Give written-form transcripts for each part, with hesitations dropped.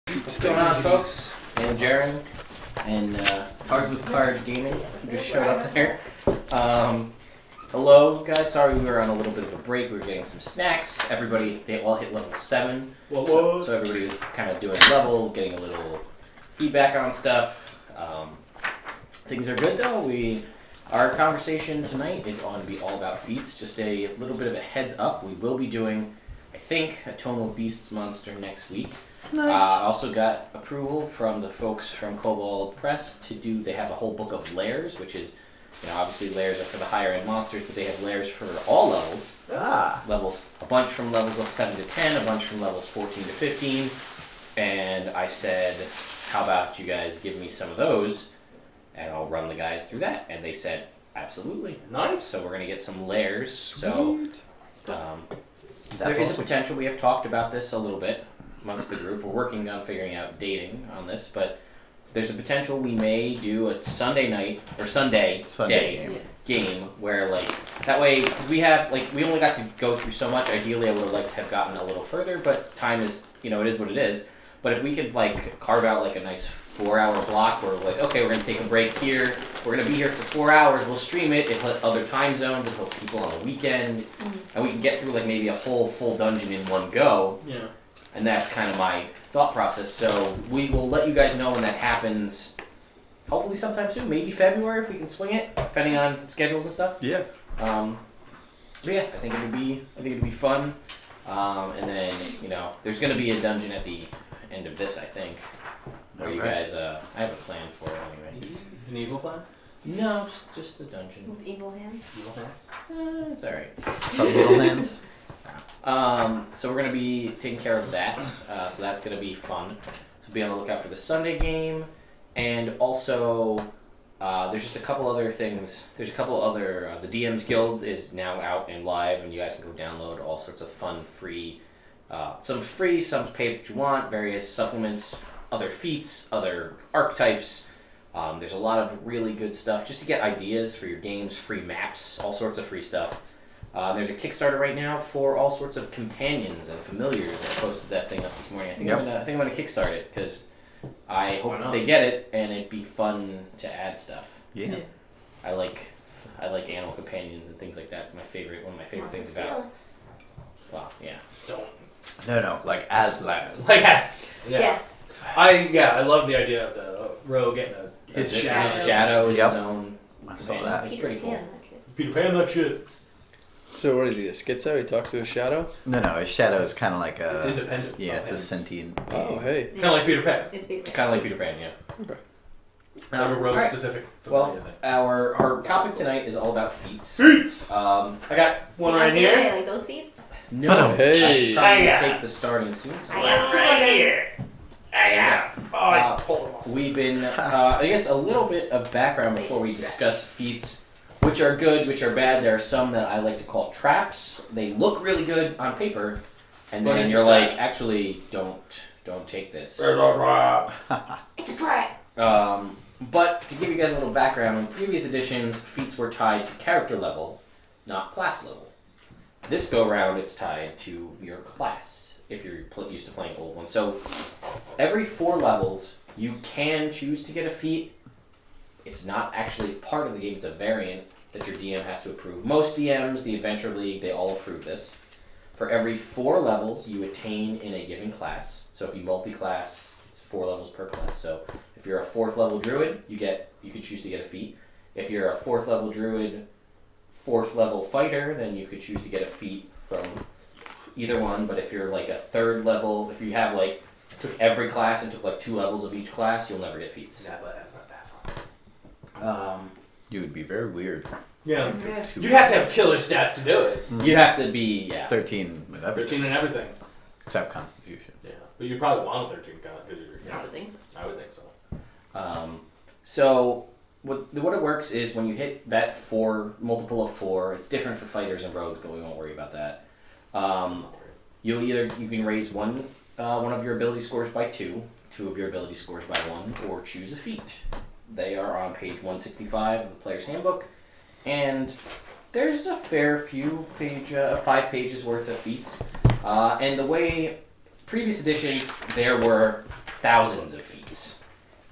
What's going on, folks? And Jaren and Cards with Cards Gaming just showed up there. Hello, guys. Sorry we were on a little bit of a break. We were getting some snacks. Everybody, they all hit level 7. So everybody was kind of doing level, getting a little feedback on stuff. Things are good, though. Our conversation tonight is going to be all about feats. Just a little bit of a heads up. We will be doing, I think, a Tome of Beasts monster next week. Nice. I also got approval from the folks from Kobold Press to do, they have a whole book of layers, which is, obviously layers are for the higher end monsters, but they have layers for all levels. Levels, a bunch from levels 7 to 10, a bunch from levels 14 to 15. And I said, how about you guys give me some of those, and I'll run the guys through that. And they said, absolutely. Nice. So we're going to get some layers. Sweet. So there is awesome. a potential, we have talked about this a little bit amongst the group. We're working on figuring out dating on this, but there's a potential we may do a Sunday night or Sunday day game where, like, that way, because we only got to go through so much. Ideally, I would have liked to have gotten a little further, but time is, it is what it is. But if we could, like, carve out, like, a nice 4-hour block where, like, okay, we're going to take a break here. We're going to be here for 4 hours. We'll stream it. It'll hit other time zones. It'll hit people on the weekend. And we can get through, like, maybe a whole full dungeon in one go. Yeah. And that's kind of my thought process. So we will let you guys know when that happens. Hopefully sometime soon, maybe February if we can swing it, depending on schedules and stuff. Yeah. But yeah, I think it'd be fun. And then there's gonna be a dungeon at the end of this, I think, where you guys. I have a plan for it anyway. An evil plan? No, just the dungeon. With evil hands? Evil plan? It's all right. Some little hands. So we're going to be taking care of that, so that's going to be fun. So be on the lookout for the Sunday game, and also there's just a couple other things. There's a couple other, the DM's Guild is now out and live, and you guys can go download all sorts of fun, free, some free, some pay what you want, various supplements, other feats, other archetypes. There's a lot of really good stuff just to get ideas for your games, free maps, all sorts of free stuff. There's a Kickstarter right now for all sorts of companions and familiars. I posted that thing up this morning. I think I'm gonna kickstart it because I hope that they get it and it'd be fun to add stuff. Yeah. I like animal companions and things like that. It's one of my favorite things about. Well, yeah. No, like Aslan. Yes. I love the idea of the rogue getting his shadow. His shadow is his own. I saw companion. that. It's pretty cool. Peter Pan, that shit. So what is he, a schizo? He talks to a shadow? No, his shadow is kind of like a... It's independent. Yeah, it's a sentient... Oh, hey. Kind of like Peter Pan. It's Peter Pan. Kind of like Peter Pan, yeah. Okay. It's like a rogue alright. specific. Well, our topic tonight is all about feats. Feats! I got one I was right gonna here. say, like those feats? No, Hey. I'm trying to take the starting soon. I got two of them. We've been, I guess, a little bit of background before we discuss feats, which are good, which are bad. There are some that I like to call traps. They look really good on paper, and But then it's you're a like, trap. actually, don't take this. It's a trap. But to give you guys a little background, in previous editions, feats were tied to character level, not class level. This go round, it's tied to your class, if you're used to playing old ones. So every 4 levels, you can choose to get a feat. It's not actually part of the game, it's a variant that your DM has to approve. Most DMs, the Adventure League, they all approve this. For every 4 levels you attain in a given class, so if you multi-class, it's 4 levels per class. So if you're a 4th level druid, you could choose to get a feat. If you're a 4th level druid, 4th level fighter, then you could choose to get a feat from either one. But if you're like a 3rd level, if you have like took every class and took like 2 levels of each class, you'll never get feats. You would be very weird. Yeah. Yeah. You'd have to have killer stats to do it. You'd have to be 13 with everything. 13 and everything. Except Constitution. Yeah. But you'd probably want a 13 count because you're. I would think so. I would think so. So what it works is when you hit that 4 multiple of 4, it's different for fighters and rogues, but we won't worry about that. You can raise one of your ability scores by 2 of your ability scores by 1, or choose a feat. They are on page 165 of the player's handbook, and there's a fair few 5 pages worth of feats. And the way previous editions, there were thousands of feats.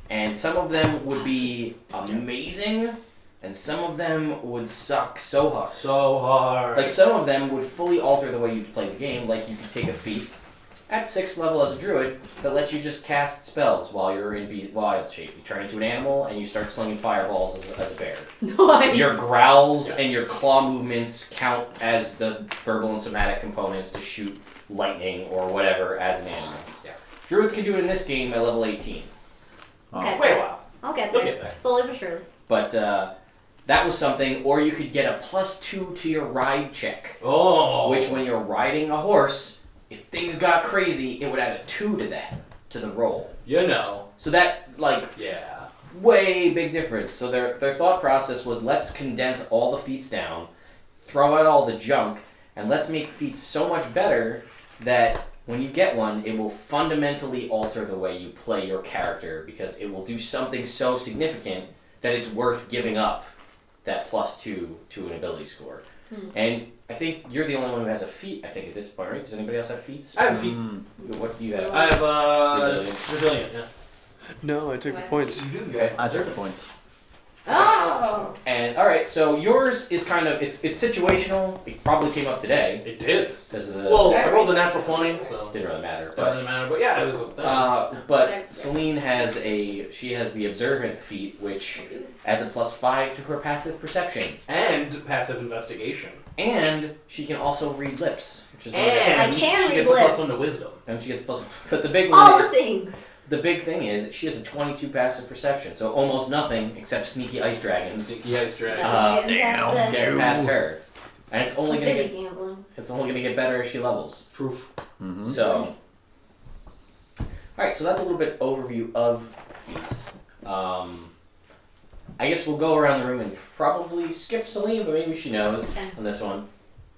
And some of them would be amazing, and some of them would suck so hard. So hard. Like, some of them would fully alter the way you play the game. Like, you could take a feat at 6th level as a druid that lets you just cast spells while you're in wild shape. You turn into an animal, and you start slinging fireballs as a bear. Nice. Your growls and your claw movements count as the verbal and somatic components to shoot lightning or whatever as an animal. Yeah. Druids can do it in this game at level 18. Okay. Wait a while. I'll get Look there. at that. Slowly but surely. But that was something, or you could get a +2 to your ride check. Oh. Which, when you're riding a horse, if things got crazy, it would add a 2 to that, to the roll. You know. So that, like, Yeah. way big difference. So their thought process was, let's condense all the feats down, throw out all the junk, and let's make feats so much better that when you get one, it will fundamentally alter the way you play your character, because it will do something so significant that it's worth giving up that +2 to an ability score. And I think you're the only one who has a feat, I think, at this point, right? Does anybody else have feats? I have a feat. What do you have? I have Resilient. resilient. Yeah. No, I took the points. You do. Okay. I took the points. Oh. And all right, so yours is kind of it's situational. It probably came up today It did. because of the Well, I rolled a natural 20, so didn't really matter. doesn't But really matter. But yeah, it was. but Celine has the observant feat, which adds a +5 to her passive perception, and passive investigation. and she can also read lips, which is And I can she read gets a lips. +1 to wisdom. and she gets +. But the big All one, the things. the big thing is she has a 22 passive perception, so almost nothing except sneaky ice dragons Sneaky ice dragon. Getting past this. get past her, and it's only I was gonna busy get gambling. it's only gonna get better as she levels. Proof. Mm-hmm. So, all right, so that's a little bit overview of feats. I guess we'll go around the room and probably skip Celine, but maybe she knows Okay. on this one.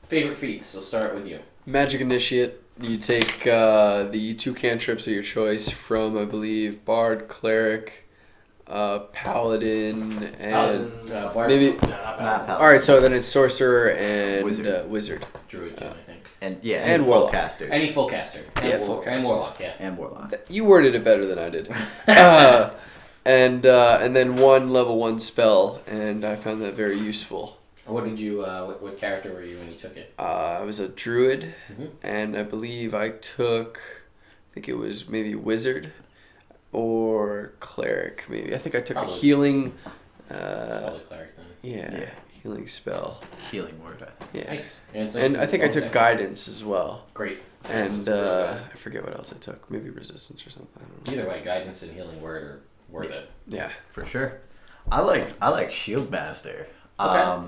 Favorite feats. So start with you. Magic Initiate. You take the 2 cantrips of your choice from, I believe, Bard, Cleric, Paladin, and Bard, maybe. No, not bad. All right, so then it's Sorcerer and Wizard. Wizard. Druid, too, I think. And yeah, And full Warlock. casters. Any full caster. And Yeah, war- full And caster. warlock, yeah. And Warlock. You worded it better than I did. And then 1 level 1 spell, and I found that very useful. What did you? What character were you when you took it? I was a druid, Mhm. and I believe I took, I think it was maybe wizard or cleric. Maybe I think I took Probably. a healing. Probably cleric then. Yeah, healing spell. Healing word, I think. Yeah, Nice. And, it's nice and to I do think I bonus took action. guidance as well, Great. and is really good. I forget what else I took. Maybe resistance or something. I don't know. Either way, guidance and healing word are worth it. Yeah. For sure. I like Shield Master. Okay.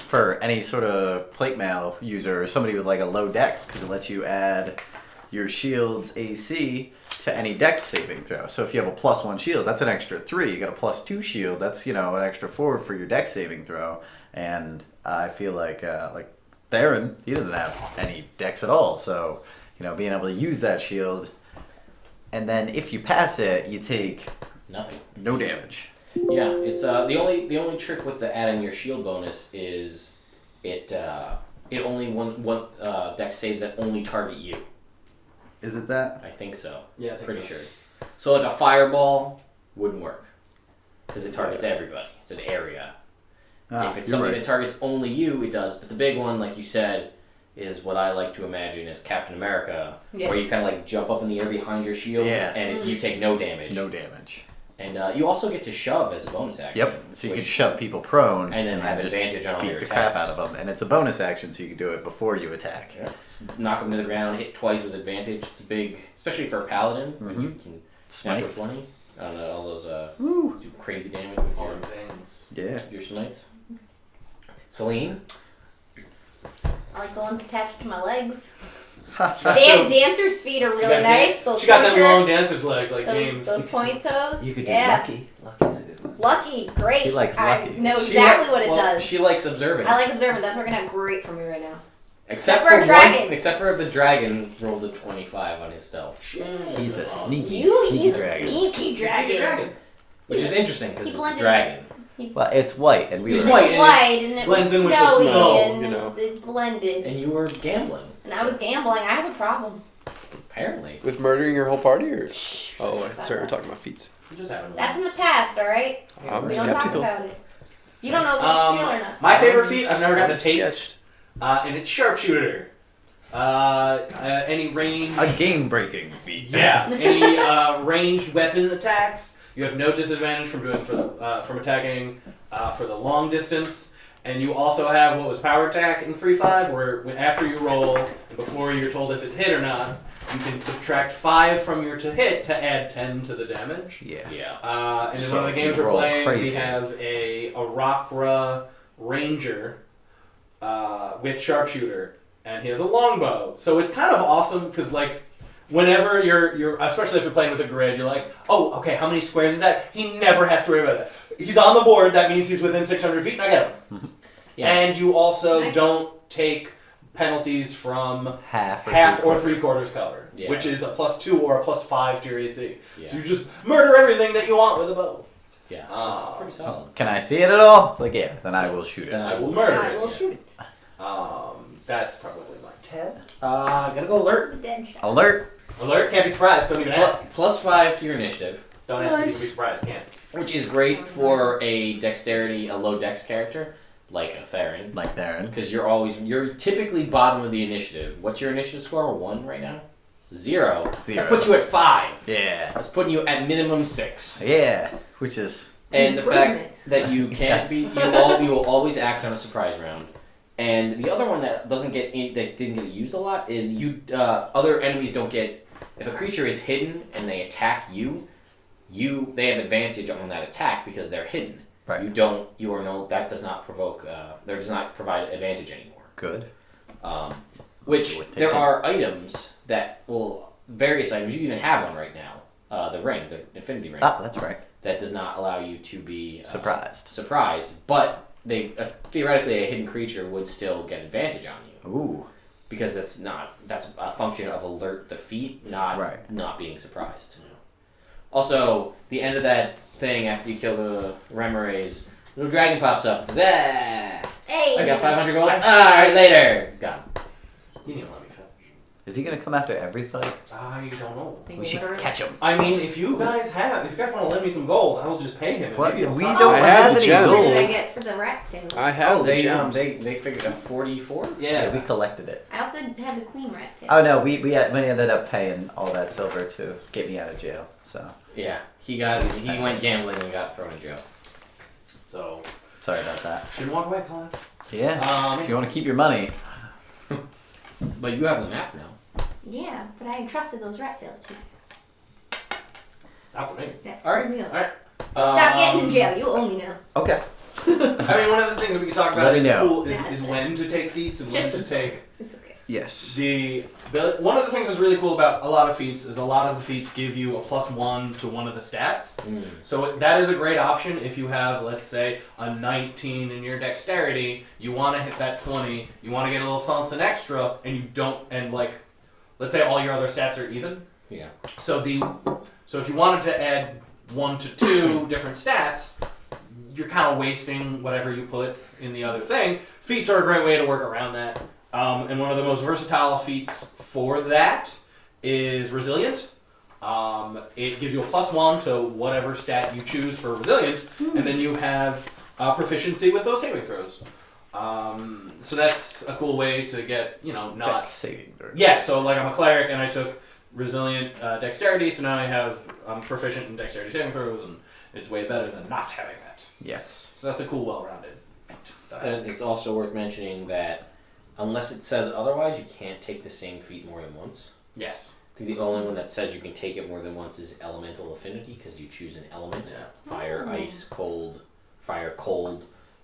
For any sort of plate mail user or somebody with like a low dex, because it lets you add your shield's AC to any dex saving throw. So if you have a +1 shield, that's an extra 3. You got a +2 shield, that's an extra 4 for your dex saving throw. And I feel like Theron, he doesn't have any dex at all. So being able to use that shield, and then if you pass it, you take Nothing. no damage. Yeah, it's the only trick with the adding your shield bonus is it only one dex saves that only target you. Is it that? I think so. Yeah, I think Pretty so. sure. So like a fireball wouldn't work because it targets everybody. It's an area. If it's you're something right. that targets only you, it does. But the big one, like you said, is what I like to imagine as Captain America, Yeah. where you kind of like jump up in the air behind your shield Yeah. and you take no damage. No damage. And you also get to shove as a bonus action. Yep. So you which- can shove people prone and then have just advantage on all beat your the crap attacks. out of them. And it's a bonus action, so you can do it before you attack. Yeah. Just knock them to the ground, hit twice with advantage. It's a big, especially for a paladin, when you can Smite. natural 20 on all those Woo. do crazy damage with All the things. Yeah. your smites. Celine, I like the ones attached to my legs. Ha. Dancer's feet are She really got nice. dan- Those She got them pointer- long dancer's legs like those, James. Those point toes. You could do yeah. lucky. Lucky's a good one. Lucky, great. She likes I lucky. know She exactly li- what it well, does. She likes observing. I like observant. That's working out great for me right now. except for a one- dragon. except for the dragon rolled a 25 on his stealth, He's a sneaky, You, sneaky he's dragon. a sneaky dragon. Dragon. which is interesting because He it's a blended dragon. Well, it's white, and we He's were white. It's white and it Blends was in with the snowy snow, and you know. it blended. And you were gambling. And I was gambling. I have a problem. Apparently. With murdering your whole party, or? Oh, sorry, we're talking about feats. We just haven't That's in the once. past, alright? I'm We don't talk skeptical. about it. You don't know if it's real or not. My favorite feat I've never gotten I'm to take, sketched. and it's sharpshooter. Any range. A game-breaking feat. Yeah, any ranged weapon attacks. You have no disadvantage from doing from attacking for the long distance, and you also have what was power attack in 3.5, where after you roll and before you're told if it's hit or not, you can subtract 5 from your to hit to add 10 to the damage. Yeah. Yeah. And in So one of the if games you we're roll playing, crazy. we have a Rockra Ranger with sharpshooter, and he has a longbow. So it's kind of awesome because like whenever you're especially if you're playing with a grid, you're like, oh, okay, how many squares is that? He never has to worry about that. He's on the board. That means he's within 600 feet, and I get him. Yeah. And you also Nice. don't take penalties from Half or 3/4 cover, Yeah. which is a +2 or a +5 to your AC. Yeah. So you just murder everything that you want with a bow. Yeah. Oh. That's pretty solid. Can I see it at all? Like, yeah, then I will shoot it. Then I will murder I it. will shoot it. That's probably my 10. Gotta go alert. Dead shot. Alert! Alert, can't be surprised, don't even ask. +5 to your initiative, Don't ask me Nice. to be surprised, can't. which is great for a low dex character like a Theron, Like Darren. because you're typically bottom of the initiative. What's your initiative score? 1 right now? 0. Zero. That puts you at 5. Yeah. That's putting you at minimum 6. Yeah. Which is. And the fact Improvement. that you can't Yes. be, you will always act on a surprise round. And the other one that that didn't get used a lot is other enemies don't get, if a creature is hidden and they attack you, they have advantage on that attack because they're hidden. Right. That does not provoke, that does not provide advantage anymore. Good. Which Would take there it. are items various items, you even have one right now, the ring, the infinity ring, Ah, that's right. that does not allow you to be Surprised. but they theoretically a hidden creature would still get advantage on you Ooh. because that's a function of alert the feat, not Right. not being surprised. Also, the end of that thing after you kill the Remorays, little dragon pops up and says, "Ah, Hey! I got 500 gold. I All right, later." Gone. You need to let me finish. Is he gonna come after every fight? I don't know. We should catch him. I mean, if you guys want to lend me some gold, I will just pay him. and What? maybe he'll We stop. don't I have have the any gems. What did I gold. get for the rat's tail? I have the they gems. they figured out 44. Yeah, Yeah. we collected it. I also had the queen rat tail. Oh no, we ended up paying all that silver to get me out of jail. So Yeah, he went gambling and got thrown in jail. So, sorry about that. shouldn't walk away, Colin. Yeah. If you want to keep your money. But you have the map now. Yeah, but I entrusted those rat tails to you. Not for me. That's All right. for me. All right. Stop getting in jail. You owe me now. Okay. I mean, one of the things that we can talk about Let is me know. cool is when to take feats and when Just to a- take. It's okay. Yes. One of the things that's really cool about a lot of feats is a lot of the feats give you a +1 to one of the stats. So that is a great option if you have, let's say, a 19 in your dexterity. You want to hit that 20. You want to get a little something extra, and you don't. And like, let's say all your other stats are even. Yeah. So if you wanted to add 1 to 2 different stats, you're kind of wasting whatever you put in the other thing. Feats are a great way to work around that. And one of the most versatile feats for that is Resilient. It gives you a +1 to whatever stat you choose for Resilient, and then you have proficiency with those saving throws. So that's a cool way to get, not... Dex saving throw. Yeah, so like I'm a cleric and I took Resilient Dexterity, so now I'm proficient in Dexterity saving throws, and it's way better than not having that. Yes. So that's a cool, well-rounded feat. And it's also worth mentioning that unless it says otherwise, you can't take the same feat more than once. Yes. I think the only one that says you can take it more than once is Elemental Affinity, because you choose an element. Yeah. Fire, ice, cold,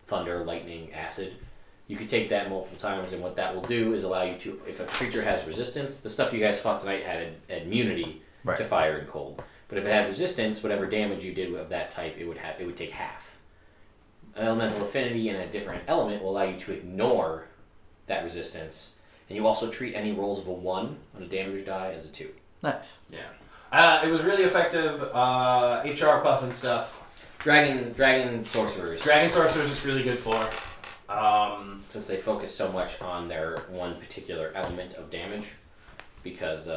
thunder, lightning, acid. You can take that multiple times, and what that will do is allow you to, if a creature has resistance, the stuff you guys fought tonight had immunity Right. to fire and cold. But if it had resistance, whatever damage you did of that type, it would take half. Elemental Affinity in a different element will allow you to ignore that resistance, and you also treat any rolls of a 1 on a damage die as a 2. Nice. Yeah. It was really effective. HR buff and stuff. Dragon sorcerers. Dragon Sorcerers is really good for. Since they focus so much on their one particular element of damage, because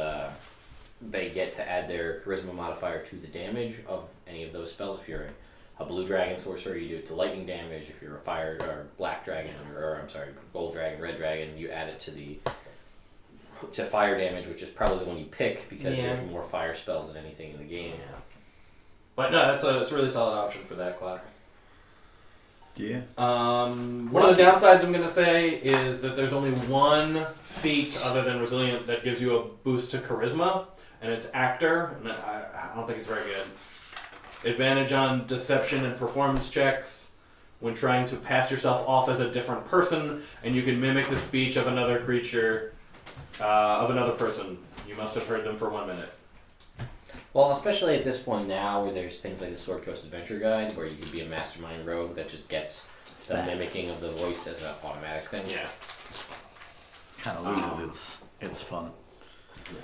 they get to add their charisma modifier to the damage of any of those spells. If you're a blue dragon sorcerer, you do it to lightning damage. If you're a fire or black dragon, or I'm sorry, gold dragon, red dragon, you add it to fire damage, which is probably the one you pick because there's more fire spells than anything in the game. Yeah. But no, that's a really solid option for that class. Yeah. One of the downsides I'm going to say is that there's only one feat other than Resilient that gives you a boost to Charisma, and it's Actor, and I don't think it's very good. Advantage on Deception and Performance checks when trying to pass yourself off as a different person, and you can mimic the speech of another creature, of another person. You must have heard them for 1 minute. Well, especially at this point now where there's things like the Sword Coast Adventure Guide where you can be a mastermind rogue that just gets the mimicking of the voice as an automatic thing. Yeah. Kind of loses its fun. Yeah.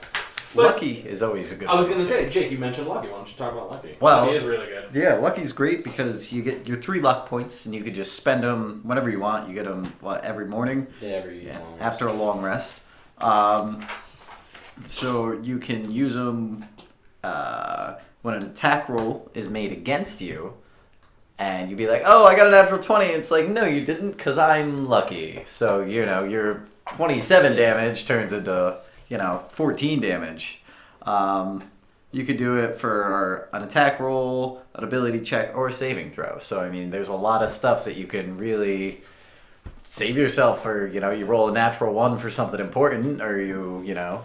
Lucky is always a good I was one. going to say, Jake, you mentioned Lucky. Why don't you talk about Lucky? Well, Lucky is really good. Yeah, Lucky's great because you get your 3 luck points and you could just spend them whenever you want. You get them every morning? After a long rest. So you can use them when an attack roll is made against you, and you'd be like, "Oh, I got a natural 20." It's like, no, you didn't, because I'm lucky. So your 27 damage turns into 14 damage. You could do it for an attack roll, an ability check, or a saving throw. So I mean, there's a lot of stuff that you can really save yourself for. You roll a natural 1 for something important, or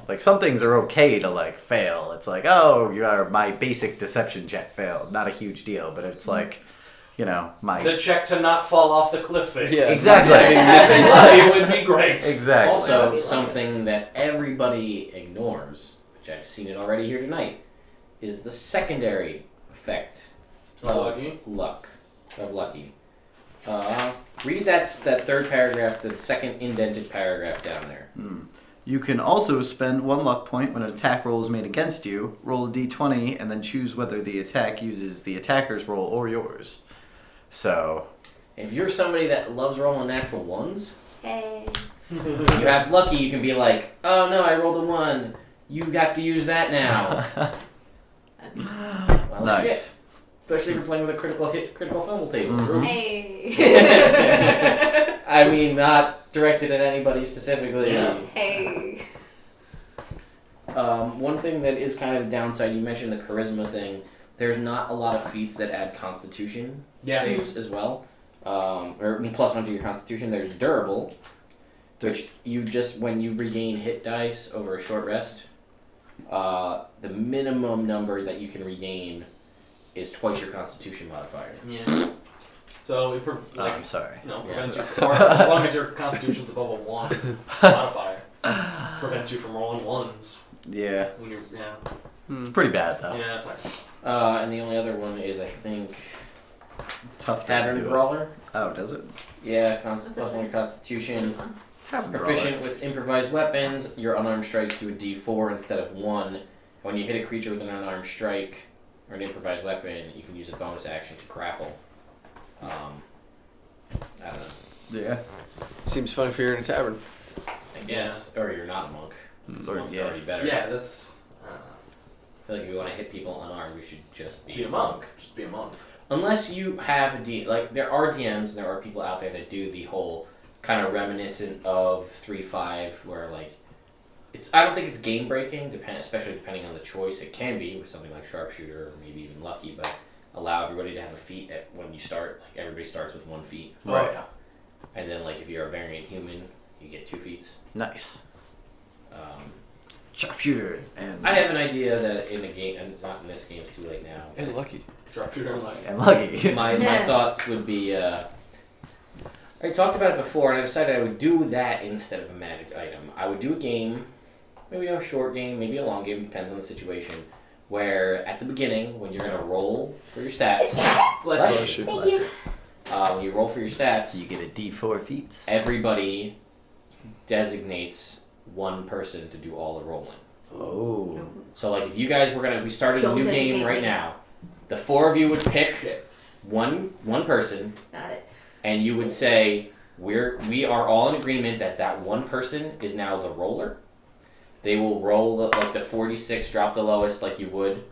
like some things are okay to like fail. It's like, oh, my basic deception check failed, not a huge deal, but it's like, my The check to not fall off the cliff face. Yeah. Exactly. It would be great. Exactly. Also, something that everybody ignores, which I've seen it already here tonight, is the secondary effect of Lucky. Read that third paragraph, the second indented paragraph down there. You can also spend 1 luck point when an attack roll is made against you. Roll a d20 and then choose whether the attack uses the attacker's roll or yours. So, If you're somebody that loves rolling natural 1s, Hey. you have Lucky, you can be like, oh no, I rolled a 1. You have to use that now. Well, nice. shit. Especially if you're playing with a critical fumble table. Hey. I mean, not directed at anybody specifically. Yeah. Hey. One thing that is kind of a downside, you mentioned the charisma thing. There's not a lot of feats that add constitution saves as well. Or +1 to your constitution. There's durable, which when you regain hit dice over a short rest, the minimum number that you can regain is twice your constitution modifier. Yeah. So it I'm sorry. prevents you from, or as long as your constitution's above a 1 modifier, prevents you from rolling 1s Yeah. when you're It's pretty bad, though. Yeah, that's nice. And the only other one is, I think, Tough to Tavern do Brawler. Oh, does it? Yeah, What's it +1 like? constitution. Tavern Proficient with improvised weapons, your unarmed strikes do a d4 instead of 1. When you hit a creature with an unarmed strike or an improvised weapon, you can use a bonus action to grapple. I don't know. Yeah. Seems fun if you're in a tavern. I guess. Or you're not a monk. Or- Monk's yeah. already better. Yeah, that's. I feel like if you want to hit people unarmed, you should just Be a monk. Just be a monk. Unless you have there are DMs and there are people out there that do the whole kind of reminiscent of 3-5 where I don't think it's game breaking, especially depending on the choice. It can be with something like Sharpshooter or maybe even Lucky, but allow everybody to have a feat when you start. Like everybody starts with 1 feat. Right. And then if you're a variant human, you get 2 feats. Nice. Sharpshooter and... I have an idea that in the game, and not in this game, it's too late now. And lucky. Sharpshooter and Lucky. And Lucky. My thoughts would be, I talked about it before, and I decided I would do that instead of a magic item. I would do a game, maybe a short game, maybe a long game, depends on the situation, where at the beginning, when you're going to roll for your stats, Bless you. Thank you. when you roll for your stats, You get a d4 feats. everybody designates one person to do all the rolling. Oh. So if you guys were if we started a Don't new game designate right me. now, the 4 of you would pick one person, Got it. and you would say we are all in agreement that one person is now the roller, They will roll the 46, drop the lowest like you would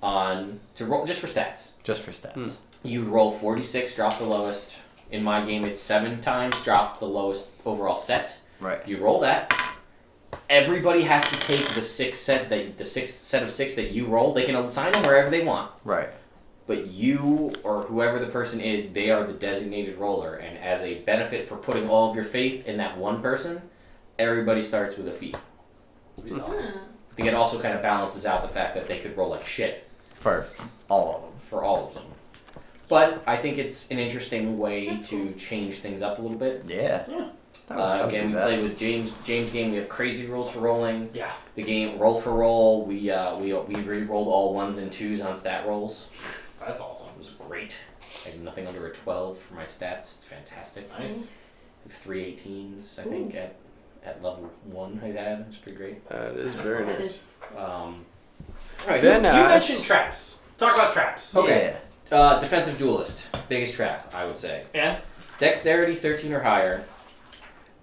to roll just for stats. Just for stats. You roll 46, drop the lowest. In my game, it's 7 times, drop the lowest overall set. Right. You roll that. Everybody has to take the six set of 6 that you roll. They can assign them wherever they want. Right. But you or whoever the person is, they are the designated roller. And as a benefit for putting all of your faith in that one person, everybody starts with a feat. I think it also kind of balances out the fact that they could roll like shit. For all of them. For all of them. But I think it's an interesting way to change things up a little bit. Yeah. Again, we played with James' game. We have crazy rules for rolling. Yeah. The game roll for roll. We re-rolled all 1s and 2s on stat rolls. That's awesome. It was great. I have nothing under a 12 for my stats. It's fantastic. Nice. I have 3 18s, I think, at level 1 I had. It's pretty great. That is very That nice. is- Alright, Then You Ash. mentioned traps. Talk about traps. Okay. Defensive duelist. Biggest trap, I would say. Yeah. Dexterity 13 or higher.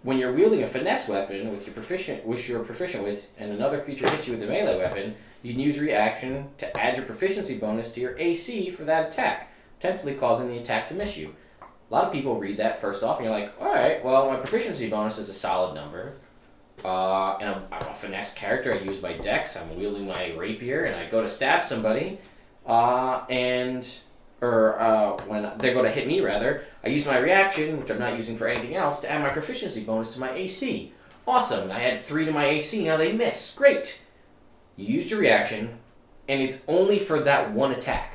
When you're wielding a finesse weapon which you're proficient with, and another creature hits you with a melee weapon, you can use reaction to add your proficiency bonus to your AC for that attack, potentially causing the attack to miss you. A lot of people read that first off, and you're like, alright, well, my proficiency bonus is a solid number. And I'm a finesse character, I use my dex, I'm wielding my rapier, and I go to stab somebody, when they go to hit me, rather, I use my reaction, which I'm not using for anything else, to add my proficiency bonus to my AC. Awesome, I add 3 to my AC, now they miss. Great! You used your reaction, and it's only for that one attack.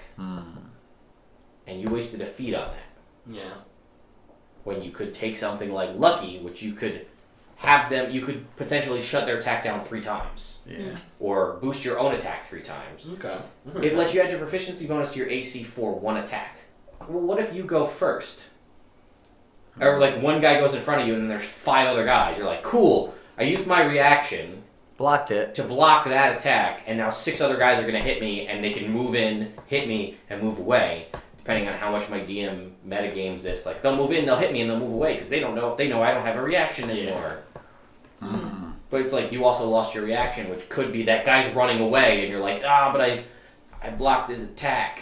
And you wasted a feat on that. Yeah. When you could take something like Lucky, which you could potentially shut their attack down 3 times. Yeah. Or boost your own attack 3 times. Okay. It lets you add your proficiency bonus to your AC for 1 attack. Well, what if you go first? Or like one guy goes in front of you and then there's 5 other guys. You're like, cool, I used my reaction Blocked it. to block that attack, and now 6 other guys are going to hit me, and they can move in, hit me, and move away, depending on how much my DM metagames this. Like, they'll move in, they'll hit me, and they'll move away, because they know I don't have a reaction anymore. But it's like, you also lost your reaction, which could be that guy's running away, and you're like, but I blocked his attack.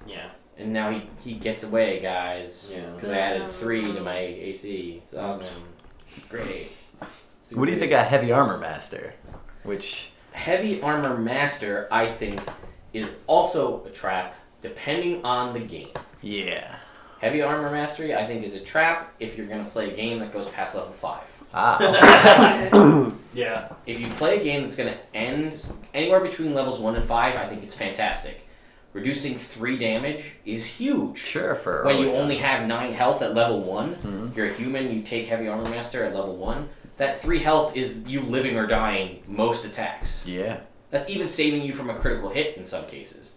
Yeah. And now he gets away, guys. Yeah. Because I added 3 to my AC. It's awesome. Great. What do you think of Heavy Armor Master? Which Heavy Armor Master, I think, is also a trap, depending on the game. yeah. Heavy Armor Mastery, I think, is a trap if you're going to play a game that goes past level 5. Yeah. If you play a game that's going to end anywhere between levels 1 and 5, I think it's fantastic. Reducing 3 damage is huge. Sure, for When you early only on. have 9 health at level 1, you're a human, you take Heavy Armor Master at level 1, that 3 health is you living or dying most attacks. Yeah. That's even saving you from a critical hit in some cases.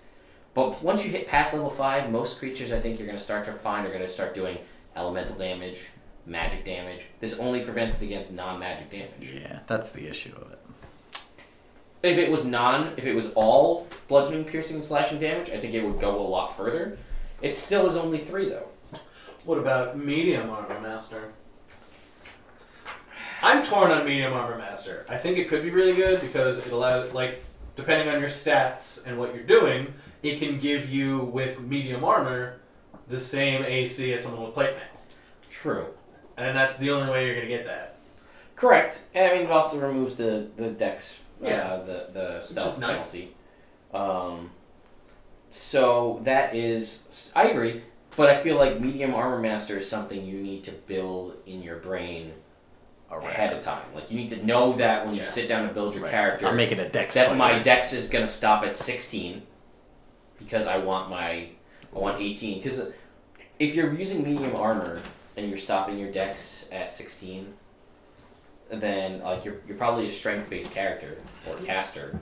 But once you hit past level 5, most creatures I think you're going to start to find are going to start doing elemental damage, magic damage. This only prevents it against non-magic damage. Yeah, that's the issue of it. If it was all bludgeoning, piercing, and slashing damage, I think it would go a lot further. It still is only 3 though. What about Medium Armor Master? I'm torn on Medium Armor Master. I think it could be really good because it allows, like, depending on your stats and what you're doing, it can give you, with Medium Armor, the same AC as someone with Plate Mail. True. And that's the only way you're going to get that. Correct. And I mean, it also removes the dex, Yeah. the Which stealth is nice. penalty. So that is, I agree, but I feel like Medium Armor Master is something you need to build in your brain ahead of time. Like, you need to know that when you sit down to build your character, I'm making a dex that fighter. my dex is going to stop at 16 because I want 18. Because if you're using medium armor and you're stopping your dex at 16, then like you're probably a strength-based character or caster.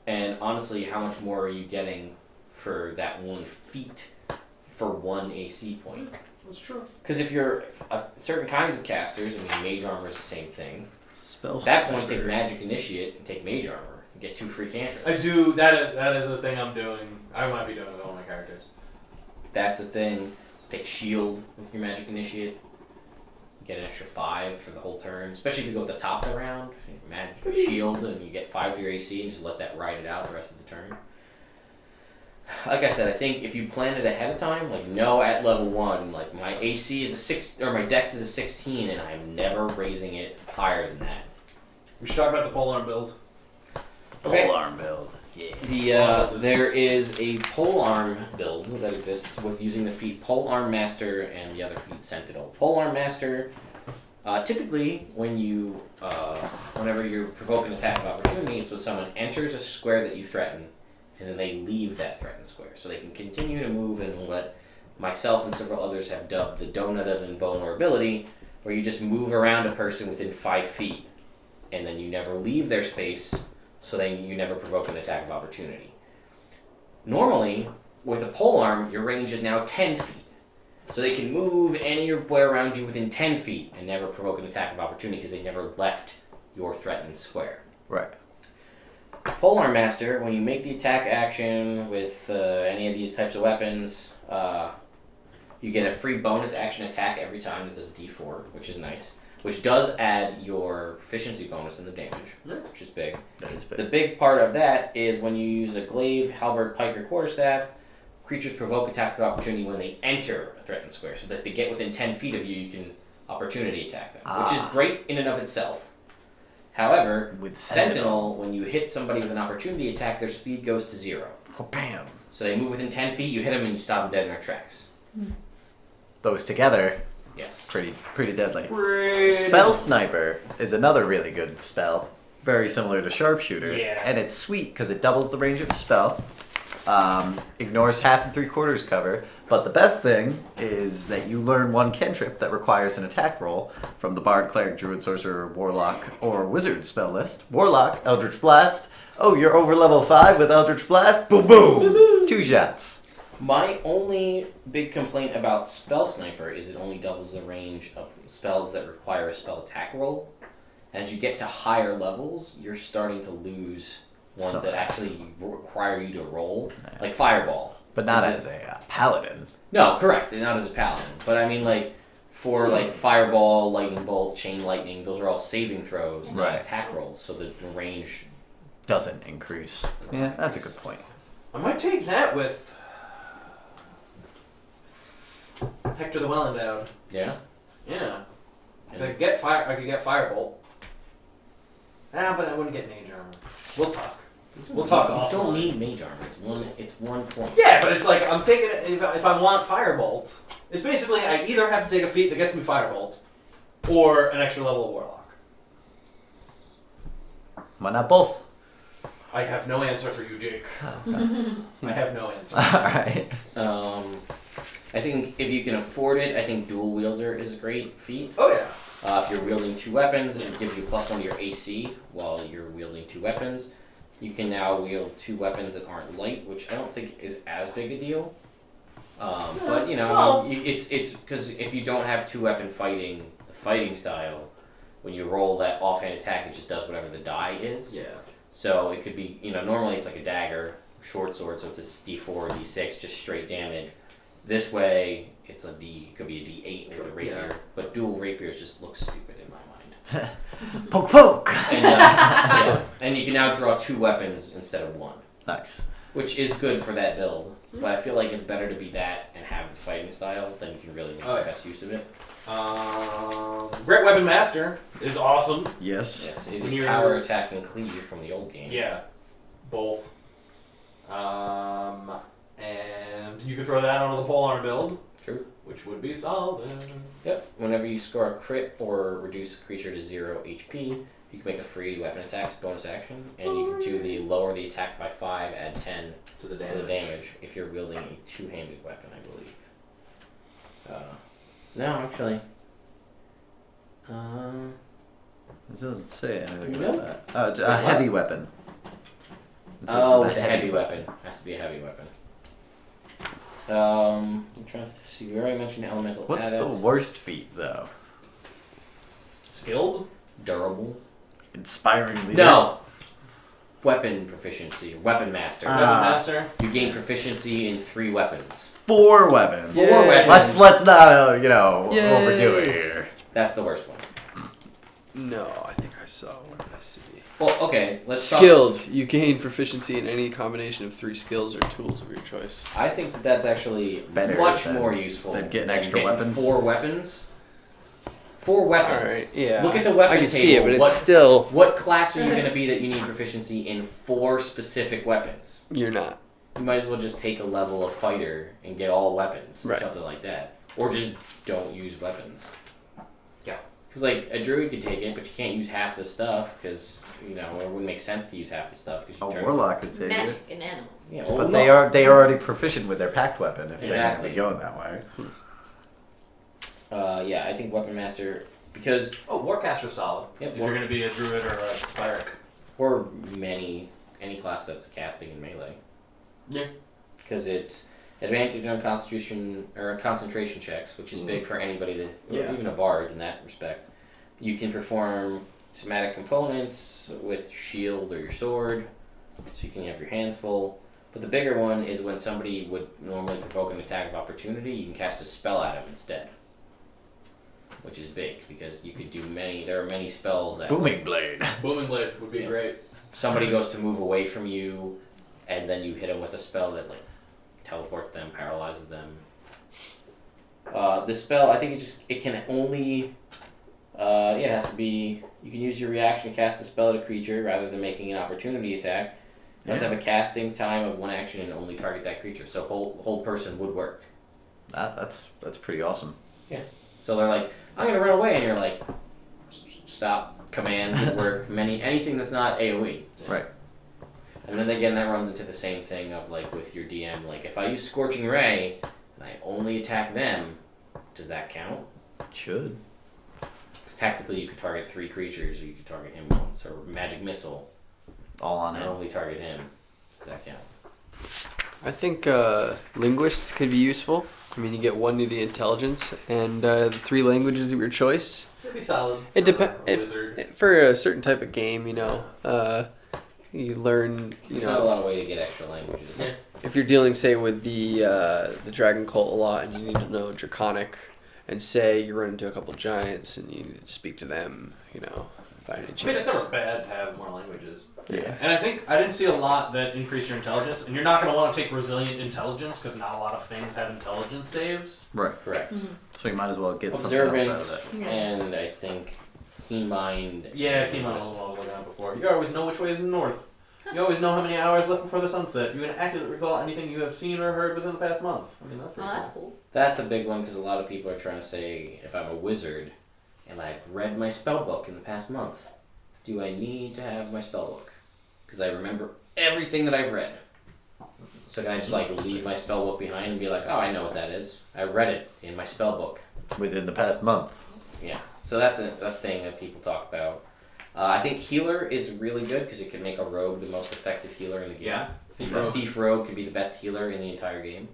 And honestly, how much more are you getting for that 1 feat for 1 AC point? That's true. Because if you're certain kinds of casters, I mean, mage armor is the same thing. Spell At that point, sniper. take magic initiate and take mage armor and get 2 free cantrips. I do, that is the thing I'm doing. I might be doing with all my characters. That's a thing. Take shield with your magic initiate. get an extra 5 for the whole turn. Especially if you go with the top of the round, magic a shield, and you get 5 to your AC, and just let that ride it out the rest of the turn. Like I said, I think if you plan it ahead of time, like no, at level 1, like my AC is a 6, or my Dex is a 16, and I'm never raising it higher than that. We should talk about the polearm build. Okay. Polearm build. There is a polearm build that exists with using the feat Polearm Master and the other feat Sentinel. Polearm Master, typically when you, whenever you provoke an attack of opportunity, it's when someone enters a square that you threaten, and then they leave that threatened square. So they can continue to move in what myself and several others have dubbed the donut of invulnerability, where you just move around a person within 5 feet, and then you never leave their space, so then you never provoke an attack of opportunity. Normally, with a polearm, your range is now 10 feet. So they can move anywhere around you within 10 feet and never provoke an attack of opportunity because they never left your threatened square. Right. Polearm Master, when you make the attack action with any of these types of weapons, you get a free bonus action attack every time that does a d4, which is nice. Which does add your proficiency bonus in the damage, which is big. That is big. The big part of that is when you use a glaive, halberd, pike, or quarterstaff, creatures provoke attack of opportunity when they enter a threatened square. So that if they get within 10 feet of you, you can opportunity attack them, which is great in and of itself. However, With Sentinel, when you hit somebody with an opportunity attack, their speed goes to 0. Oh, bam. So they move within 10 feet, you hit them, and you stop them dead in their tracks. Those together, Yes. pretty deadly. Spell Sniper is another really good spell. Very similar to Sharpshooter. Yeah. And it's sweet because it doubles the range of a spell. Ignores 1/2 and 3/4 cover. But the best thing is that you learn one cantrip that requires an attack roll from the Bard, Cleric, Druid, Sorcerer, Warlock, or Wizard spell list. Warlock, Eldritch Blast. Oh, you're over level 5 with Eldritch Blast. Boom, boom. 2 shots. My only big complaint about Spell Sniper is it only doubles the range of spells that require a spell attack roll. As you get to higher levels, you're starting to lose ones that actually require you to roll, like Fireball. But not as a paladin. No, correct, not as a paladin. But I mean, like, for like Fireball, Lightning Bolt, Chain Lightning, those are all saving throws, not Right. attack rolls, so the range... Doesn't increase. Yeah, that's a good point. I might take that with Hector the Well Endowed. Yeah? Yeah. I could get Firebolt. But I wouldn't get Mage Armor. We'll talk. We'll talk You offline. don't need Mage Armor, it's one point. Yeah, but it's like I'm taking it if I want Firebolt. It's basically I either have to take a feat that gets me Firebolt, or an extra level of Warlock. Why not both? I have no answer for you, Jake. I have no answer. Alright. I think if you can afford it, I think Dual Wielder is a great feat. Oh yeah. If you're wielding 2 weapons, it gives you +1 to your AC while you're wielding 2 weapons. You can now wield 2 weapons that aren't light, which I don't think is as big a deal. But you know, Well- it's because if you don't have 2-weapon fighting, the fighting style, when you roll that offhand attack, it just does whatever the die is. Yeah. So it could be, normally it's like a dagger, short sword, so it's a D4, D6, just straight damage. This way, it's a D, it could be a D8 with a rapier, Yeah. but dual rapiers just look stupid in my mind. Poke, poke! And, yeah, and you can now draw 2 weapons instead of 1, Nice. which is good for that build. But I feel like it's better to be that and have the fighting style, then you can really make the best use of it. Great Weapon Master is awesome. Yes. Yes, it When is you're- power, attack, and cleave from the old game. Yeah, both. And you can throw that onto the polearm build, True. which would be solid. Yep. Whenever you score a crit or reduce a creature to 0 HP, you can make a free weapon attacks bonus action, and you can do the lower the attack by 5, add 10 To the to damage. the damage if you're wielding a 2-handed weapon, I believe. No, actually. It doesn't say anything No. about that. A heavy weapon. It says Oh, a with a heavy weapon. Has to be a heavy weapon. I'm trying to see. We already mentioned elemental What's the adept. worst feat, though? Skilled? Durable. Inspiring leader? No. Weapon proficiency. Weapon master. Weapon Master? You gain proficiency in 3 weapons. 4 weapons. 4 Yay. weapons. Let's not, Yay. overdo it here. That's the worst one. No, I think I saw. What did I see? Well, okay, let's Skilled. You gain proficiency in any combination of 3 skills or tools of your choice. I think that that's actually Better much than- more useful than getting than extra weapons. 4 weapons. 4 weapons. Alright, yeah. Look at the weapon I can table. see it, but what, it's still... What class are you going to be that you need proficiency in 4 specific weapons? You're not. You might as well just take a level of fighter and get all weapons, or Right. something like that. Or just don't use weapons. Yeah. Because, like, a druid could take it, but you can't use half the stuff, because, you know, it wouldn't make sense to use half the stuff. Cause you A turn warlock could take Magic it. and animals. Yeah, But well, they are already proficient with their packed weapon if they're going to Exactly. be going that way. Yeah, I think Weapon Master, because, Oh, Warcaster's solid. Yep, If you're going to be a druid or a cleric. or any class that's casting in melee. Yeah. Because it's advantage on constitution or concentration checks, which is big for anybody that, Yeah. even a bard in that respect. You can perform somatic components with your shield or your sword, so you can have your hands full. But the bigger one is when somebody would normally provoke an attack of opportunity, you can cast a spell at him instead. Which is big, because you could do there are many spells that Booming blade. Booming Blade would be Yeah. great. somebody goes to move away from you, and then you hit them with a spell that like teleports them, paralyzes them. This spell, I think it can only, it has to be. You can use your reaction to cast a spell at a creature rather than making an opportunity attack. It has to have a casting time of 1 action and only target that creature. So hold person would work. That's pretty awesome. So they're like, I'm gonna run away, and you're like, stop. Command would work. Anything that's not AOE. Right. And then again, that runs into the same thing of like with your DM. Like if I use Scorching Ray and I only attack them, does that count? Should. 'Cause technically, you could target 3 creatures, or you could target him once, or Magic Missile All on and him. only target him. Does that count? I think linguist could be useful. I mean, you get 1 to the intelligence and 3 languages of your choice. It'd be solid. It for depends a wizard. for a certain type of game. You know, you learn. You There's not a know, lot of way to get extra languages. Yeah. if you're dealing, say, with the dragon cult a lot, and you need to know Draconic, and say you run into a couple giants and you need to speak to them. You know, by any I mean, chance. it's never bad to have more languages. Yeah. And I think I didn't see a lot that increase your intelligence, and you're not going to want to take resilient intelligence because not a lot of things have intelligence saves. Right. Correct. So you might as well get something else Observant, out of it. and I think Keen Mind. Yeah, and came out Linguist. what I was looking at before. You always know which way is north. You always know how many hours left before the sunset. You can accurately recall anything you have seen or heard within the past month. I mean, that's Oh, pretty that's cool. cool. That's a big one because a lot of people are trying to say if I'm a wizard and I've read my spell book in the past month, do I need to have my spell book? Because I remember everything that I've read. So can I just like leave my spell book behind and be like, oh, I know what that is. I read it in my spell book. Within the past month. Yeah. So that's a thing that people talk about. I think healer is really good because it can make a rogue the most effective healer in the game. Yeah. Thief rogue can be the best healer in the entire game,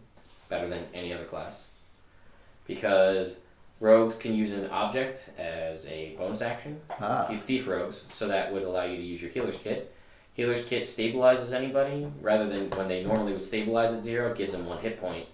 better than any other class. Because rogues can use an object as a bonus action. Ah. Thief rogues, so that would allow you to use your healer's kit. Healer's kit stabilizes anybody rather than when they normally would stabilize at 0. It gives them 1 hit point.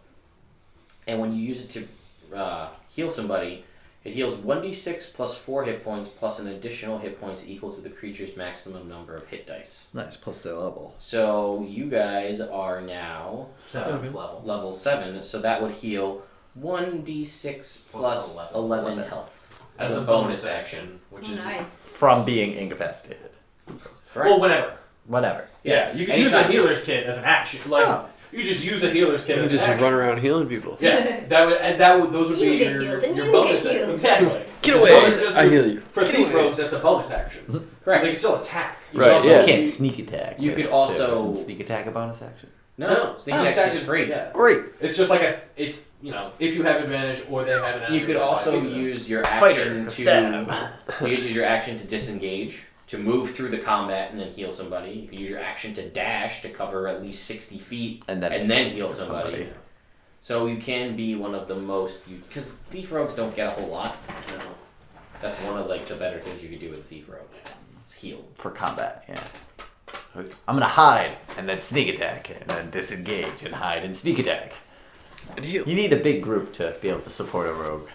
And when you use it to heal somebody, it heals 1d6 plus 4 hit points plus an additional hit points equal to the creature's maximum number of hit dice. Nice. Plus their level. So you guys are now 7th level. level 7, so that would heal 1d6 plus 11 health As a bonus action, which is... Nice. From being incapacitated. Correct? Well, whenever. Whatever. Yeah, you can use a Anytime. healer's kit as an action. Like, Oh. you just use a healer's kit You as just an action. run around healing people. Yeah, those would You be get your, healed, and your you bonus get healed. Exactly. Get So away! those are just I your- heal you. For thief rogues, that's a bonus action. So Correct. they can still attack. You Right, also- yeah. You can't sneak attack. You could too. also- Isn't sneak attack a bonus action? No, sneak Oh, attack attack is free. Yeah. Great. It's just like if you have advantage or they have an enemy. You could within 5 also feet of them. use your Fighter. action Stab. to you could use your action to disengage, to move through the combat and then heal somebody. You could use your action to dash to cover at least 60 feet And then heal somebody. So you can be one of the most because thief rogues don't get a whole lot. You know, that's one of like the better things you could do with a thief rogue. It's heal. for combat, yeah. I'm gonna hide and then sneak attack and then disengage and hide and sneak attack. And heal. You need a big group to be able to support a rogue.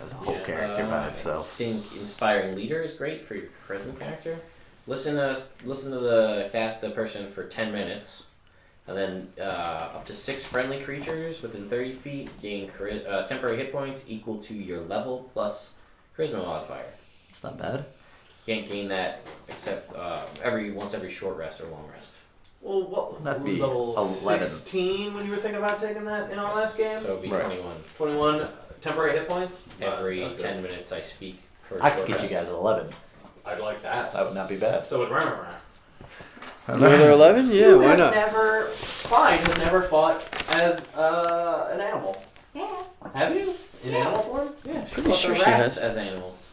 as a whole Yeah. character by I itself. think inspiring leader is great for your charisma character. Listen to the person for 10 minutes, and then up to 6 friendly creatures within 30 feet gain temporary hit points equal to your level plus charisma modifier. It's not bad. You can't gain that except once every short rest or long rest. Well, what That'd be level 11. 16 when you were thinking about taking that in our last game? So it'd be Right. 21. 21 temporary hit points? Every That's good. 10 minutes I speak for a I short could get you rest. guys 11. I'd like that. That would not be bad. So would Rara. Another 11? Yeah, You why have not? never fought as an animal. Yeah. Have you? In animal form? Yeah, she Pretty fought sure the she rats has. as animals.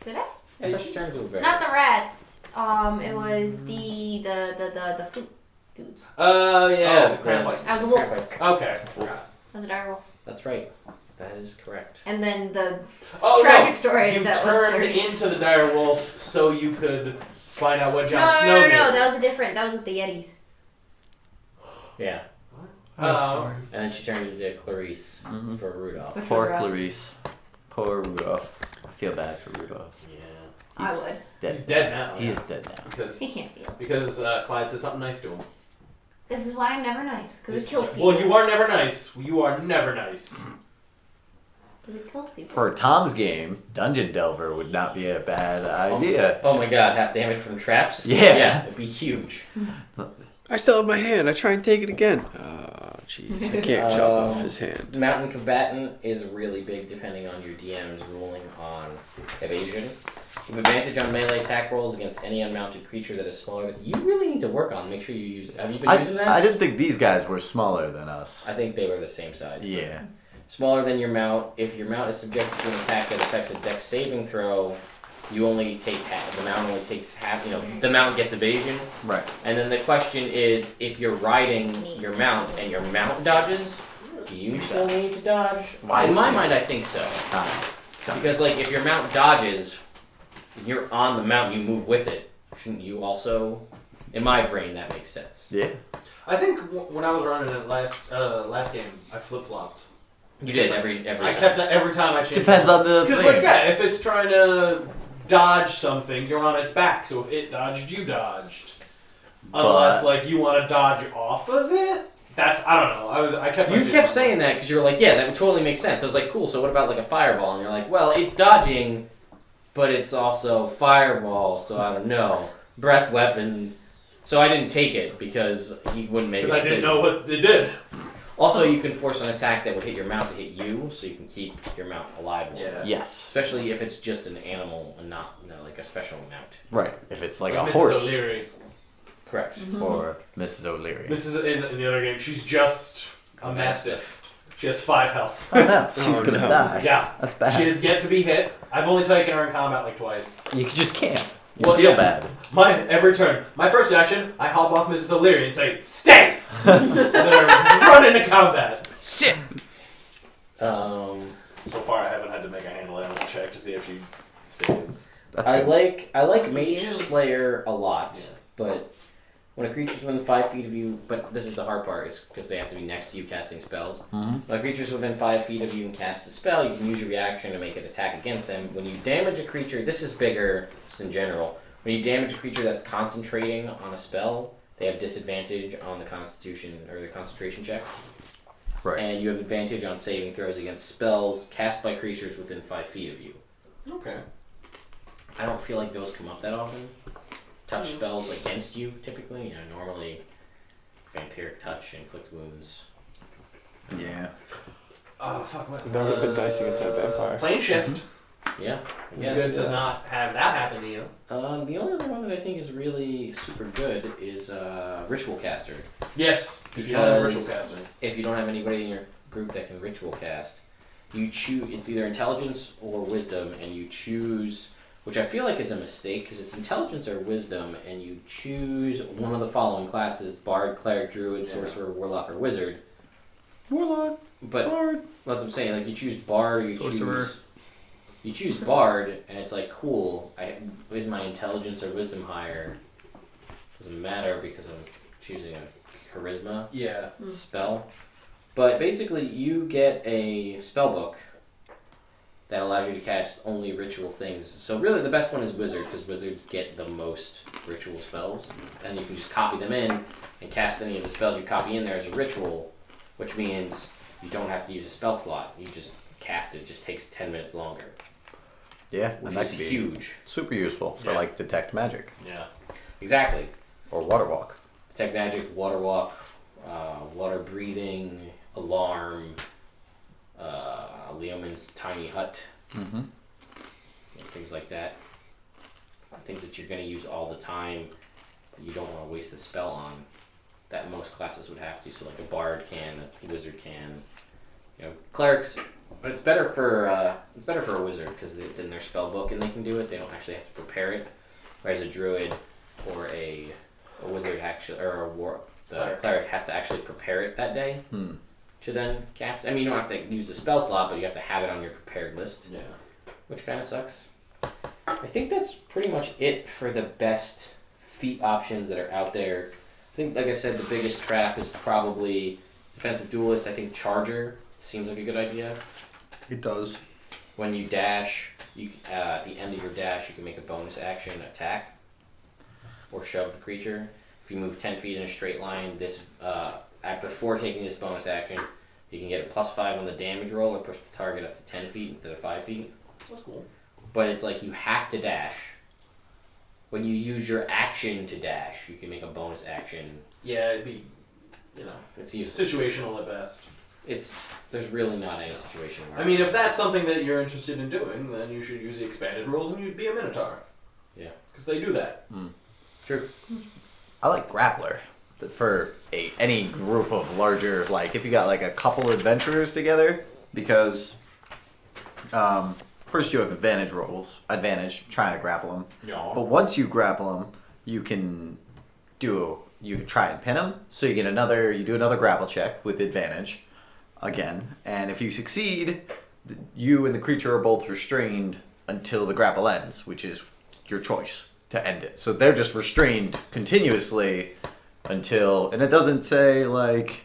Did I? Yeah, she turned into a bear. Not the rats. It was the flute dudes. Yeah, Oh, the the- cramp bites. I was a wolf. Cramp-bites. Okay. I was a dire wolf. That's right. That is correct. And then the Oh, tragic no. story You that was turned theirs. into the dire wolf so you could find out what No, Jon no, Snow no, did. no, that was a different. That was with the Yetis. Yeah. Oh. And then she turned into Clarice Mhm. for Rudolph. Which Poor was rough. Clarice. Poor Rudolph. I feel bad for Rudolph. Yeah. I would. Dead. He's dead now. He is dead now. Because He can't feel. Clyde said something nice to him. This is why I'm never nice. Because it kills people. Well, you are never nice. You are never nice. Because it kills people. For Tom's game, Dungeon Delver would not be a bad idea. Oh my god, half damage from traps? Yeah. Yeah, it'd be huge. I still have my hand. I try and take it again. Oh, jeez. I can't chop off his hand. Mountain Combatant is really big depending on your DM's ruling on evasion. You have advantage on melee attack rolls against any unmounted creature that is smaller. You really need to work on. Make sure you use. Have you been using that? I didn't think these guys were smaller than us. I think they were the same size. Yeah. Smaller than your mount. If your mount is subjected to an attack that affects a dex saving throw, you only take half. The mount only takes half. You know, the mount gets evasion. Right. And then the question is, if you're riding your mount and your mount dodges, do you still need to dodge? In my mind, I think so. Because like, if your mount dodges, you're on the mount, you move with it. Shouldn't you also? In my brain, that makes sense. Yeah. I think when I was running it last game, I flip flopped. You did every I time. kept that every time I changed. Depends on the Because thing. like yeah, if it's trying to dodge something, you're on its back. So if it dodged, you dodged. Unless like you want to dodge off of it. That's I don't know. I kept. You kept saying that because you were like, yeah, that would totally make sense. I was like, cool. So what about like a fireball? And you're like, well, it's dodging, but it's also fireball. So I don't know. Breath weapon. So I didn't take it because he wouldn't make. Because a I didn't decision. know what it did. Also, you can force an attack that would hit your mount to hit you, so you can keep your mount alive. Yeah. Yes. Especially if it's just an animal and not like a special mount. Right. If it's like a Mrs. horse O'Leary. Correct. or Mrs. O'Leary. This is in the other game. She's just a mastiff. She has 5 health. Oh no, she's Oh, gonna no. die. Yeah. That's bad. She has yet to be hit. I've only taken her in combat like twice. You just can't. You Well, feel yeah. bad. Every turn. My first action, I hop off Mrs. O'Leary and say, stay! And then I run into combat. Sit! Um, So far, I haven't had to make a handle animal check to see if she stays. That's I good. like Mage Ew. Slayer a lot, Yeah. but when a creature's within 5 feet of you, but this is the hard part, is because they have to be next to you casting spells. Mhm. When a creature's within 5 feet of you and casts a spell, you can use your reaction to make an attack against them. When you damage a creature, this is bigger just in general. When you damage a creature that's concentrating on a spell, they have disadvantage on the Constitution or the concentration check. Right. And you have advantage on saving throws against spells cast by creatures within 5 feet of you. Okay. I don't feel like those come up that often. Touch spells against you, typically. You know, normally vampiric touch, inflict wounds. Yeah. Oh, fuck. What? That would have been nice against that vampire. Plane shift. Yeah, I guess. Good to not have that happen to you. The only other one that I think is really super good is Ritual Caster. Yes. If you don't have Because- ritual casting. If you don't have anybody in your group that can Ritual Cast, you choose. It's either Intelligence or Wisdom, and you choose. Which I feel like is a mistake because it's Intelligence or Wisdom, and you choose one of the following classes: Bard, Cleric, Druid, Sorcerer, Warlock, or Wizard. Warlock. But Bard. that's what I'm saying. Like you choose Bard, Sorcerer. you choose Bard, and it's like cool. Is my Intelligence or Wisdom higher? Doesn't matter because I'm choosing a Charisma Yeah. spell. But basically, you get a spell book that allows you to cast only ritual things. So really the best one is Wizard, because Wizards get the most ritual spells. And you can just copy them in and cast any of the spells you copy in there as a ritual, which means you don't have to use a spell slot. You just cast it. It just takes 10 minutes longer. Yeah, Which and that is could be huge. super useful for Yeah. like detect magic Yeah. Exactly. or water walk. Detect magic, water walk, water breathing, alarm, Leoman's tiny hut, Mm-hmm. things like that. Things that you're going to use all the time, but you don't want to waste a spell on. That most classes would have to. So like a bard can, a wizard can, clerics. But it's better for a wizard because it's in their spell book and they can do it. They don't actually have to prepare it. Whereas a druid or a wizard actually, or the cleric has to actually prepare it that day. To then cast. I mean, you don't have to use the spell slot, but you have to have it on your prepared list. Yeah. Which kind of sucks. I think that's pretty much it for the best feat options that are out there. I think, like I said, the biggest trap is probably defensive duelist. I think charger seems like a good idea. It does. When you dash, at the end of your dash, you can make a bonus action attack or shove the creature. If you move 10 feet in a straight line, before taking this bonus action, you can get a +5 on the damage roll or push the target up to 10 feet instead of 5 feet. That's cool. But it's like you have to dash. When you use your action to dash, you can make a bonus action. Yeah, it'd be, It's useful. situational at best. There's really not any situation where. I mean, if that's something that you're interested in doing, then you should use the expanded rules and you'd be a Minotaur. Yeah. Because they do that. True. I like grappler for any group of larger, like if you got like a couple adventurers together, because first you have advantage trying to grapple them. Yeah. But once you grapple them, you can try and pin them. So you do another grapple check with advantage again, and if you succeed, you and the creature are both restrained until the grapple ends, which is your choice to end it. So they're just restrained continuously until, and it doesn't say like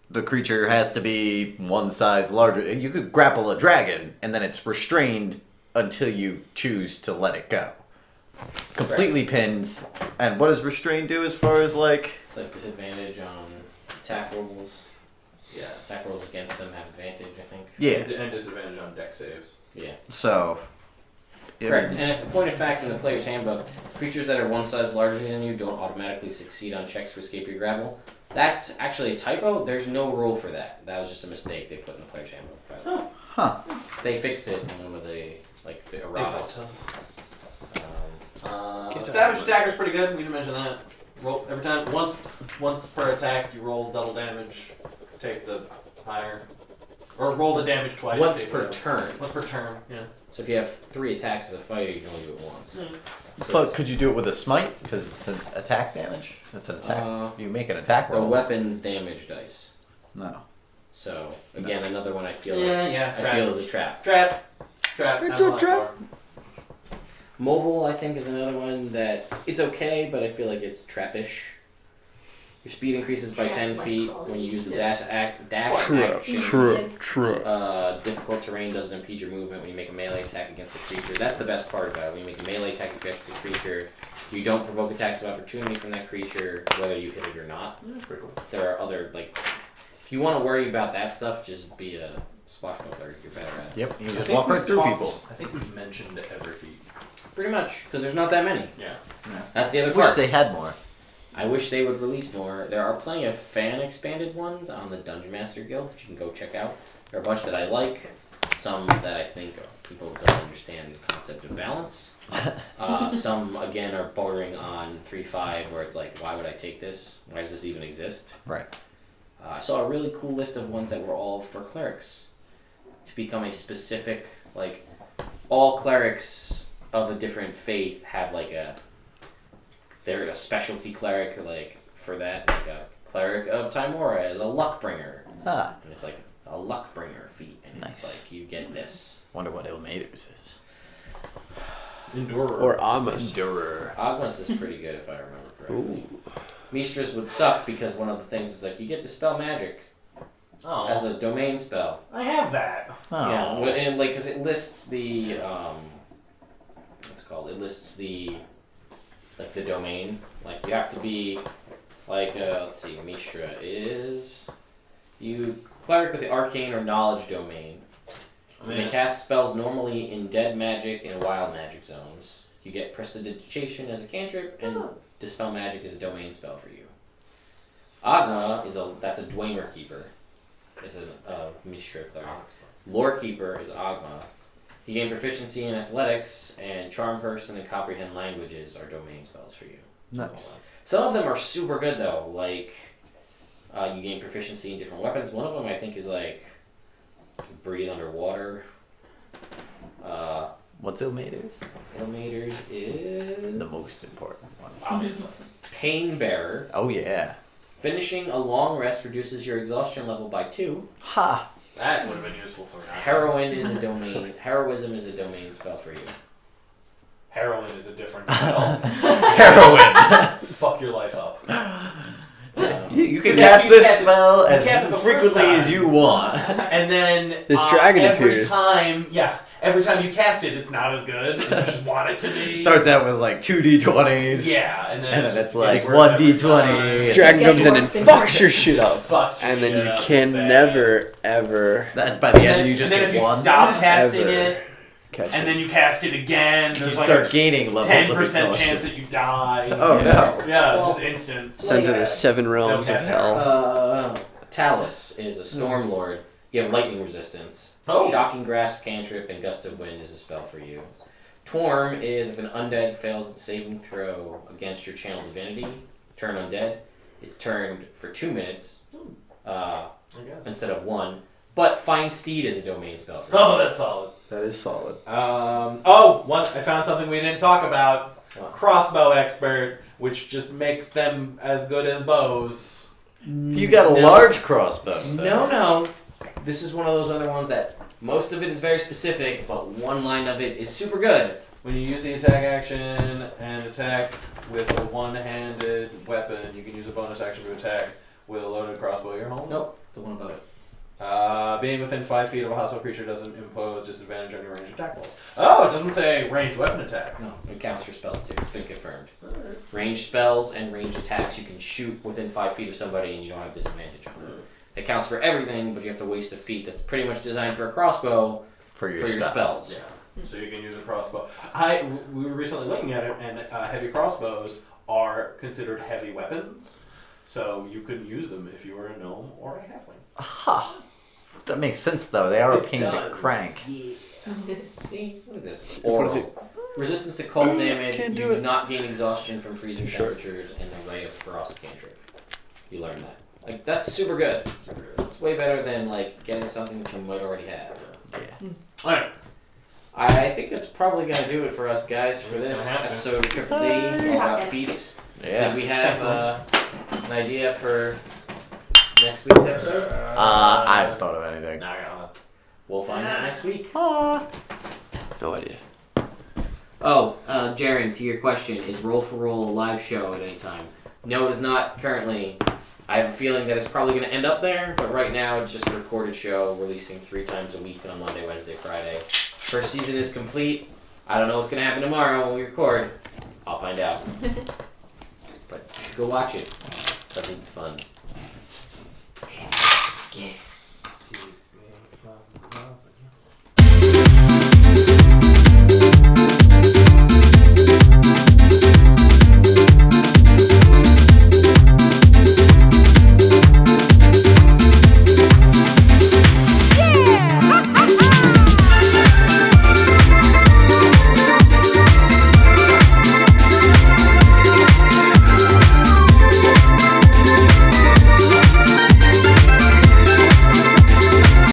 the creature has to be one size larger. You could grapple a dragon and then it's restrained until you choose to let it go. Completely pinned. And what does restrained do as far as like? It's like disadvantage on attack rolls. Yeah. Attack rolls against them have advantage, I think. Yeah. And disadvantage on deck saves. Yeah. So. Correct. And a point of fact in the player's handbook, creatures that are one size larger than you don't automatically succeed on checks to escape your grapple. That's actually a typo. There's no rule for that. That was just a mistake they put in the player's handbook. Huh. They fixed it in one of the erratas. Savage Dagger's pretty good. We didn't mention that. Roll every time. Once per attack, you roll double damage. Take the higher. Or roll the damage twice. Once take per the- turn. Once per turn, yeah. So if you have 3 attacks as a fighter, you can only do it once. So But it's- could you do it with a smite? Because it's an attack damage? That's an attack. You make an attack the roll. weapons damage dice. No. So again, another one I feel Yeah. I feel is a trap. Trap. It's I'm a not trap. far. Mobile, I think, is another one that it's okay, but I feel like it's trappish. Your speed increases by 10 feet when you use the dash action. Difficult terrain doesn't impede your movement when you make a melee attack against the creature. That's the best part about it. When you make a melee attack against the creature, you don't provoke attacks of opportunity from that creature, whether you hit it or not. That's pretty cool. There are other, if you want to worry about that stuff, just be a swashbuckler. You're better at it. Yep, you I just think walk right we've through talked- people. I think we've mentioned every feat. Pretty much, because there's not that many. Yeah. That's the other Wish part. they had more. I wish they would release more. There are plenty of fan expanded ones on the Dungeon Master Guild that you can go check out. There are a bunch that I like, some that I think people don't understand the concept of balance. Some, again, are bordering on 3.5 where it's like, why would I take this? Why does this even exist? Right. I saw a really cool list of ones that were all for clerics. To become a specific, all clerics of a different faith have they're a specialty cleric, for that, a cleric of Timora is a luck bringer. Ah. And it's a luck bringer feat, and Nice. it's you get this. Wonder what Ilmater's is. Endurer. Or Amos. Endurer. Agnes is pretty good if I remember correctly. Mistress would suck because one of the things is you get to spell magic, Oh, as a domain spell. I have that. Oh. Yeah, and like, because it lists the what's it called? It lists the like the domain. Like you have to be like let's see, Mishra is you cleric with the arcane or knowledge domain. You may cast spells normally in dead magic and wild magic zones. You get prestidigitation as a cantrip, and dispel magic is a domain spell for you. Agma that's a Dwemer keeper. Is a Mishra cleric. Lore keeper is Agma. You gain proficiency in athletics, and charm person and comprehend languages are domain spells for you. Nice. Some of them are super good though. Like you gain proficiency in different weapons. One of them I think is like breathe underwater. What's Ilmators? Illuminators is The most important one. obviously Pain Bearer. Oh yeah. Finishing a long rest reduces your exhaustion level by 2. Ha! That would have been useful for me. Heroin is a domain. Heroism is a domain spell for you. Heroin is a different spell. Heroin! Fuck your life up. You can Yeah, cast you this cast it- spell you as cast it the first frequently as time. you want. And then This dragon every appears. time, every time you cast it, it's not as good. And you just want it to be. Starts out with like 2 d20s. Yeah, and then And it's then just it's like gets worse 1 every d20. time. This dragon Gets comes in and worse and fucks worse. your shit up. Fucks your And then shit you up, can it's bad. never, ever That by the And end then, you just and then get if you 1. stop casting Ever. it, catch and it. then you cast it again, You there's like start a gaining levels 10% of exhaustion. chance that you die. Oh no. Yeah, Well, just instant. Sent to Yeah. the 7 realms Don't of cast hell. Talus is a storm lord. You have lightning resistance. Oh. Shocking grasp, cantrip, and gust of wind is a spell for you. Torm is if an undead fails its saving throw against your channel divinity, turn undead. It's turned for 2 minutes I guess. instead of 1. But Find Steed is a domain spell for you. Oh, that's solid. That is solid. I found something we didn't talk about. What? Crossbow expert, which just makes them as good as bows. If you got a No. large crossbow. then- No. This is one of those other ones that most of it is very specific, but one line of it is super good. When you use the attack action and attack with a one-handed weapon, you can use a bonus action to attack with a loaded crossbow. You're home. Nope, the one above it. Being within 5 feet of a hostile creature doesn't impose disadvantage on your ranged attack rolls. Oh, it doesn't say ranged weapon attack. No, it counts for spells too. It's been confirmed. Ranged spells and ranged attacks, you can shoot within 5 feet of somebody and you don't have disadvantage on it. It counts for everything, but you have to waste a feat that's pretty much designed for a crossbow For your for your spell. spells. Yeah, so you can use a crossbow. We were recently looking at it, and heavy crossbows are considered heavy weapons, so you couldn't use them if you were a gnome or a halfling. Ha! That makes sense though. They are a pain to does. crank. See, look at this. What if Oral. it- Resistance to cold damage. Can't You do do it. not gain exhaustion from freezing Sure. temperatures and the ray of frost cantrip. You learn that. Like that's super good. It's way better than like getting something that you might already have. Alright. I think that's probably gonna do it for us guys for It's this gonna have to. episode of Triple D all about feats. Yeah. Did we have an idea for next week's episode? I haven't thought of anything. We'll find out next week. No idea. Oh, Jaren, to your question, is Roll for Roll a live show at any time? No, it is not currently. I have a feeling that it's probably going to end up there, but right now it's just a recorded show, releasing 3 times a week on Monday, Wednesday, Friday. First season is complete. I don't know what's going to happen tomorrow when we record. I'll find out. But you should go watch it, because it's fun. Yeah.